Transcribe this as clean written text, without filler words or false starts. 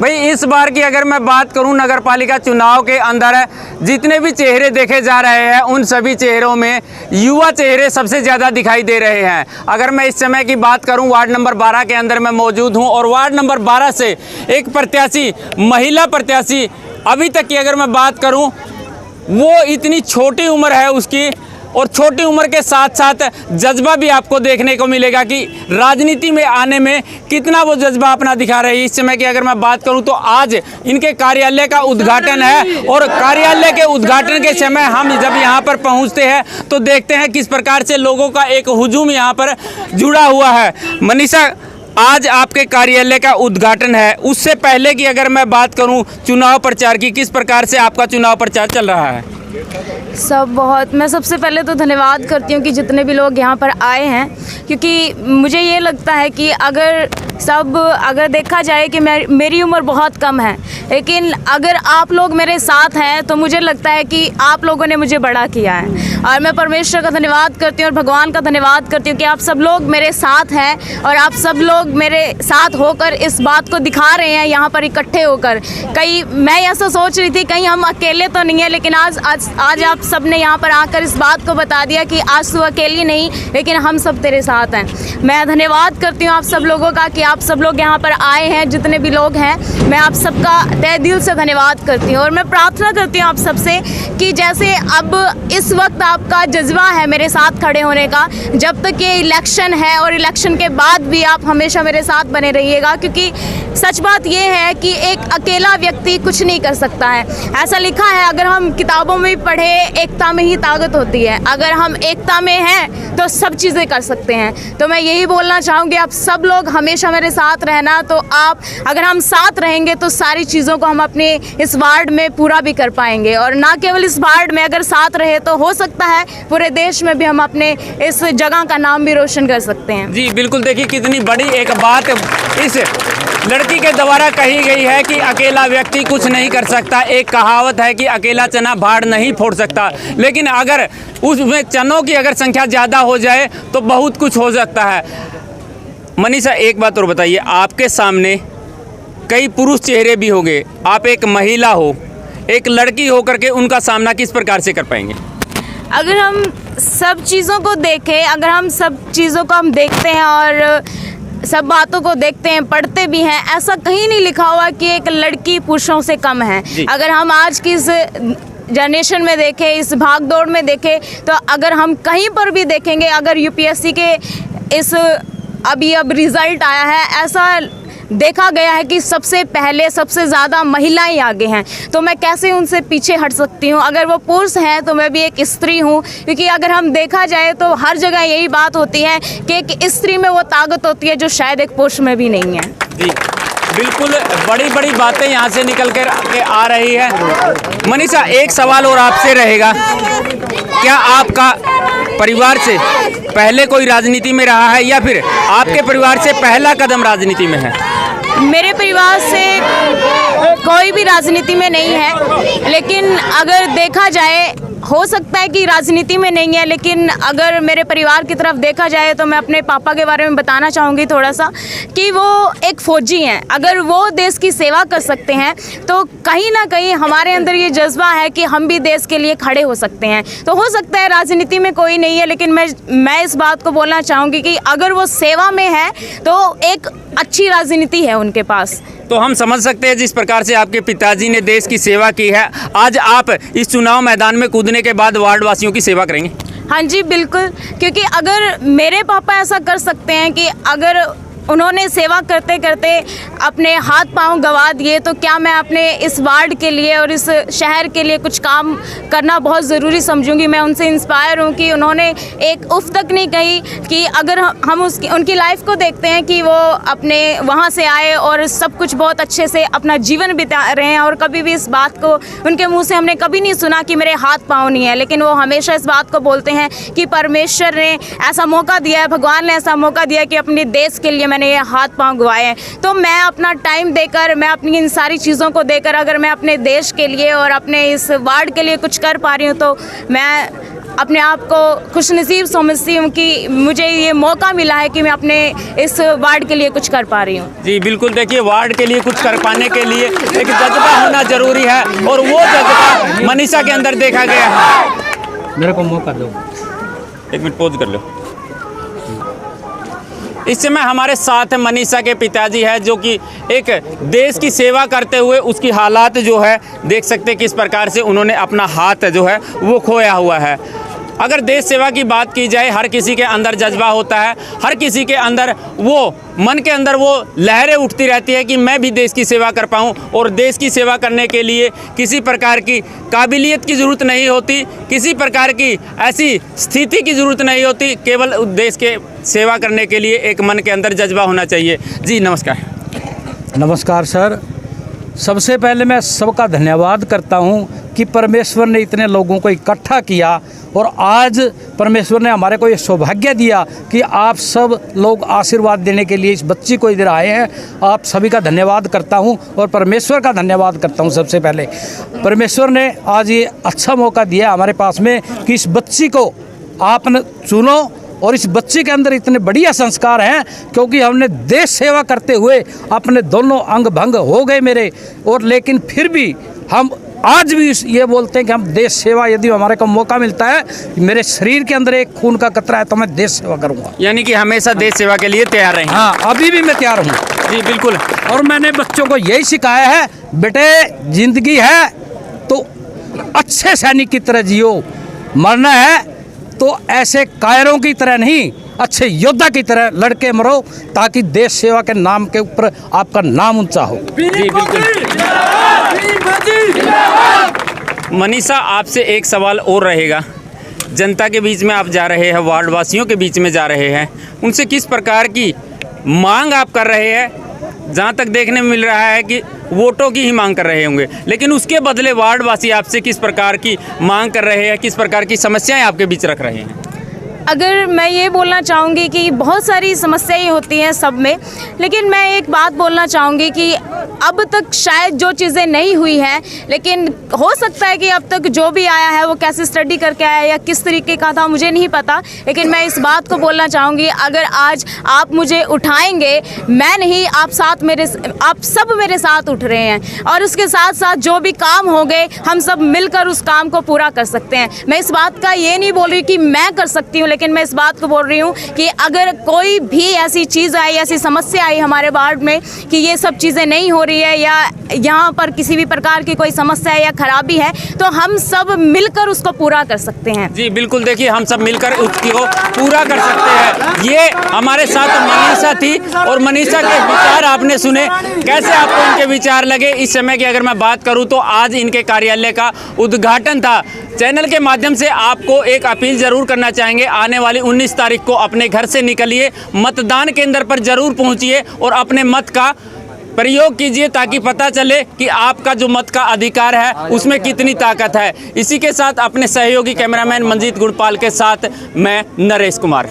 भाई इस बार की अगर मैं बात करूं नगर पालिका चुनाव के अंदर जितने भी चेहरे देखे जा रहे हैं उन सभी चेहरों में युवा चेहरे सबसे ज़्यादा दिखाई दे रहे हैं। अगर मैं इस समय की बात करूं वार्ड नंबर 12 के अंदर मैं मौजूद हूं और वार्ड नंबर 12 से एक प्रत्याशी, महिला प्रत्याशी, अभी तक की अगर मैं बात करूं वो इतनी छोटी उम्र है उसकी, और छोटी उम्र के साथ साथ जज्बा भी आपको देखने को मिलेगा कि राजनीति में आने में कितना वो जज्बा अपना दिखा रही है। इस समय की अगर मैं बात करूं तो आज इनके कार्यालय का उद्घाटन है और कार्यालय के उद्घाटन के समय हम जब यहां पर पहुंचते हैं तो देखते हैं किस प्रकार से लोगों का एक हुजूम यहां पर जुड़ा हुआ है। मनीषा, आज आपके कार्यालय का उद्घाटन है, उससे पहले की अगर मैं बात करूं चुनाव प्रचार की, किस प्रकार से आपका चुनाव प्रचार चल रहा है? मैं सबसे पहले तो धन्यवाद करती हूँ कि जितने भी लोग यहाँ पर आए हैं, क्योंकि मुझे ये लगता है कि अगर देखा जाए कि मेरी उम्र बहुत कम है, लेकिन अगर आप लोग मेरे साथ हैं तो मुझे लगता है कि आप लोगों ने मुझे बड़ा किया है। और मैं परमेश्वर का धन्यवाद करती हूँ और भगवान का धन्यवाद करती हूँ कि आप सब लोग मेरे साथ हैं और आप सब लोग मेरे साथ होकर इस बात को दिखा रहे हैं यहाँ पर इकट्ठे होकर। मैं ऐसा सोच रही थी कहीं हम अकेले तो नहीं है, लेकिन आज आप सब ने यहाँ पर आकर इस बात को बता दिया कि आज तू अकेली नहीं, लेकिन हम सब तेरे साथ हैं। मैं धन्यवाद करती हूँ आप सब लोगों का कि आप सब लोग यहाँ पर आए हैं, जितने भी लोग हैं मैं आप सबका तहे दिल से धन्यवाद करती हूँ। और मैं प्रार्थना करती हूँ आप सबसे कि जैसे अब इस वक्त आपका जज्बा है मेरे साथ खड़े होने का, जब तक ये इलेक्शन है और इलेक्शन के बाद भी आप हमेशा मेरे साथ बने रहिएगा, क्योंकि सच बात ये है कि एक अकेला व्यक्ति कुछ नहीं कर सकता है। ऐसा लिखा है, अगर हम किताबों में पढ़े एकता में ही ताकत होती है, अगर हम एकता में हैं तो सब चीज़ें कर सकते हैं। तो मैं यही बोलना चाहूँगी आप सब लोग हमेशा मेरे साथ रहना, तो अगर हम साथ रहेंगे तो सारी चीज़ों को हम अपने इस वार्ड में पूरा भी कर पाएंगे। और ना केवल इस वार्ड में अगर साथ रहे तो हो सकता है पूरे देश में भी हम अपने इस जगह का नाम भी रोशन कर सकते हैं। जी बिल्कुल, देखिए कितनी बड़ी एक बात इस लड़की के द्वारा कही गई है कि अकेला व्यक्ति कुछ नहीं कर सकता। एक कहावत है कि अकेला चना भाड़ नहीं फोड़ सकता, लेकिन अगर उसमें चनों की अगर संख्या ज़्यादा हो जाए तो बहुत कुछ हो सकता है। मनीषा, एक बात और बताइए, आपके सामने कई पुरुष चेहरे भी होंगे, आप एक महिला हो, एक लड़की होकर के उनका सामना किस प्रकार से कर पाएंगे? अगर हम सब चीज़ों को देखें, अगर हम सब चीज़ों को हम देखते हैं और सब बातों को देखते हैं, पढ़ते भी हैं, ऐसा कहीं नहीं लिखा हुआ कि एक लड़की पुरुषों से कम है। अगर हम आज की इस जनरेशन में देखें, इस भाग दौड़ में देखें, तो अगर हम कहीं पर भी देखेंगे, अगर यूपीएससी के अब रिज़ल्ट आया है, ऐसा देखा गया है कि सबसे पहले सबसे ज़्यादा महिलाएं आगे हैं, तो मैं कैसे उनसे पीछे हट सकती हूँ? अगर वो पुरुष हैं तो मैं भी एक स्त्री हूँ, क्योंकि अगर हम देखा जाए तो हर जगह यही बात होती है कि एक स्त्री में वो ताकत होती है जो शायद एक पुरुष में भी नहीं है। जी बिल्कुल, बड़ी बड़ी बातें यहाँ से निकल कर आ रही है। मनीषा, एक सवाल और आपसे रहेगा, क्या आपका परिवार से पहले कोई राजनीति में रहा है या फिर आपके परिवार से पहला कदम राजनीति में है? मेरे परिवार से कोई भी राजनीति में नहीं है, लेकिन अगर देखा जाए हो सकता है कि राजनीति में नहीं है, लेकिन अगर मेरे परिवार की तरफ देखा जाए तो मैं अपने पापा के बारे में बताना चाहूँगी थोड़ा सा, कि वो एक फ़ौजी हैं। अगर वो देश की सेवा कर सकते हैं तो कहीं ना कहीं हमारे अंदर ये जज्बा है कि हम भी देश के लिए खड़े हो सकते हैं। तो हो सकता है राजनीति में कोई नहीं है, लेकिन मैं इस बात को बोलना चाहूँगी कि अगर वो सेवा में है तो एक अच्छी राजनीति है उनके पास। तो हम समझ सकते हैं जिस प्रकार से आपके पिताजी ने देश की सेवा की है, आज आप इस चुनाव मैदान में कूदने के बाद वार्ड वासियों की सेवा करेंगे? हाँ जी बिल्कुल, क्योंकि अगर मेरे पापा ऐसा कर सकते हैं कि अगर उन्होंने सेवा करते करते अपने हाथ पांव गंवा दिए, तो क्या मैं अपने इस वार्ड के लिए और इस शहर के लिए कुछ काम करना बहुत ज़रूरी समझूंगी। मैं उनसे इंस्पायर हूँ कि उन्होंने एक उफ तक नहीं कही कि अगर हम उनकी लाइफ को देखते हैं कि वो अपने वहाँ से आए और सब कुछ बहुत अच्छे से अपना जीवन बिता रहे हैं, और कभी भी इस बात को उनके मुँह से हमने कभी नहीं सुना कि मेरे हाथ पाँव नहीं है, लेकिन वो हमेशा इस बात को बोलते हैं कि परमेश्वर ने ऐसा मौका दिया है, भगवान ने ऐसा मौका दिया कि अपने देश के लिए मैंने ये हाथ पांव गंवाए हैं। तो मैं अपना टाइम देकर, मैं अपनी इन सारी चीज़ों को देकर अगर मैं अपने देश के लिए और अपने इस वार्ड के लिए कुछ कर पा रही हूँ तो मैं अपने आप को खुशनसीब समझती हूँ कि मुझे ये मौका मिला है कि मैं अपने इस वार्ड के लिए कुछ कर पा रही हूँ। जी बिल्कुल, देखिए वार्ड के लिए कुछ कर पाने के लिए एक जज्बा होना जरूरी है और वो जज्बा मनीषा के अंदर देखा गया है। मेरे को मौका दो, 1 मिनट पॉज कर लो। इस समय हमारे साथ मनीषा के पिताजी है, जो कि एक देश की सेवा करते हुए उसकी हालात जो है देख सकते हैं किस प्रकार से उन्होंने अपना हाथ जो है वो खोया हुआ है। अगर देश सेवा की बात की जाए, हर किसी के अंदर जज्बा होता है, हर किसी के अंदर वो मन के अंदर वो लहरें उठती रहती है कि मैं भी देश की सेवा कर पाऊँ। और देश की सेवा करने के लिए किसी प्रकार की काबिलियत की ज़रूरत नहीं होती, किसी प्रकार की ऐसी स्थिति की ज़रूरत नहीं होती, केवल देश के सेवा करने के लिए एक मन के अंदर जज्बा होना चाहिए। जी नमस्कार। नमस्कार सर। सबसे पहले मैं सबका धन्यवाद करता हूं कि परमेश्वर ने इतने लोगों को इकट्ठा किया और आज परमेश्वर ने हमारे को ये सौभाग्य दिया कि आप सब लोग आशीर्वाद देने के लिए इस बच्ची को इधर आए हैं। आप सभी का धन्यवाद करता हूं और परमेश्वर का धन्यवाद करता हूं। सबसे पहले परमेश्वर ने आज ये अच्छा मौका दिया हमारे पास में कि इस बच्ची को आपने चुनो और इस बच्चे के अंदर इतने बढ़िया संस्कार हैं, क्योंकि हमने देश सेवा करते हुए अपने दोनों अंग भंग हो गए मेरे, और लेकिन फिर भी हम आज भी ये बोलते हैं कि हम देश सेवा, यदि हमारे को मौका मिलता है, मेरे शरीर के अंदर एक खून का कतरा है तो मैं देश सेवा करूँगा। यानी कि हमेशा देश सेवा के लिए तैयार रहें। हाँ, अभी भी मैं तैयार हूँ। जी बिल्कुल। और मैंने बच्चों को यही सिखाया है, बेटे जिंदगी है तो अच्छे सैनिक की तरह जियो, मरना है तो ऐसे कायरों की तरह नहीं, अच्छे योद्धा की तरह लड़के मरो, ताकि देश सेवा के नाम के ऊपर आपका नाम ऊंचा हो। जी बिल्कुल। मनीषा, आपसे एक सवाल और रहेगा। जनता के बीच में आप जा रहे हैं, वार्ड वासियों के बीच में जा रहे हैं, उनसे किस प्रकार की मांग आप कर रहे हैं? जहाँ तक देखने में मिल रहा है कि वोटों की ही मांग कर रहे होंगे, लेकिन उसके बदले वार्डवासी आपसे किस प्रकार की मांग कर रहे हैं, किस प्रकार की समस्याएं आपके बीच रख रहे हैं? अगर मैं ये बोलना चाहूँगी कि बहुत सारी समस्याएं होती हैं सब में, लेकिन मैं एक बात बोलना चाहूँगी कि अब तक शायद जो चीज़ें नहीं हुई हैं, लेकिन हो सकता है कि अब तक जो भी आया है वो कैसे स्टडी करके आया या किस तरीके का था मुझे नहीं पता, लेकिन मैं इस बात को बोलना चाहूँगी, अगर आज आप मुझे उठाएंगे, मैं नहीं, आप सब मेरे साथ उठ रहे हैं, और उसके साथ साथ जो भी काम हो गए हम सब मिलकर उस काम को पूरा कर सकते हैं। मैं इस बात का ये नहीं बोल रही कि मैं कर सकती हूँ, लेकिन मैं इस बात को बोल रही हूँ कि अगर कोई भी ऐसी चीज़ आई, ऐसी समस्या आई हमारे वार्ड में कि ये सब चीज़ें नहीं हो रही है या यहाँ पर किसी भी प्रकार की कोई समस्या है या खराबी है, तो हम सब मिलकर उसको पूरा कर सकते हैं। जी बिल्कुल, देखिए हम सब मिलकर उसको पूरा कर सकते हैं। ये हमारे साथ मनीषा थी और मनीषा के विचार आपने सुने। कैसे आपको इनके विचार लगे? इस समय की अगर मैं बात करूँ तो आज इनके कार्यालय का उद्घाटन था। चैनल के माध्यम से आपको एक अपील जरूर करना चाहेंगे, आने वाली 19 तारीख को अपने घर से निकलिए, मतदान केंद्र पर जरूर पहुंचिए और अपने मत का प्रयोग कीजिए, ताकि पता चले कि आपका जो मत का अधिकार है उसमें कितनी ताकत है। इसी के साथ अपने सहयोगी कैमरामैन मंजीत गुणपाल के साथ मैं नरेश कुमार।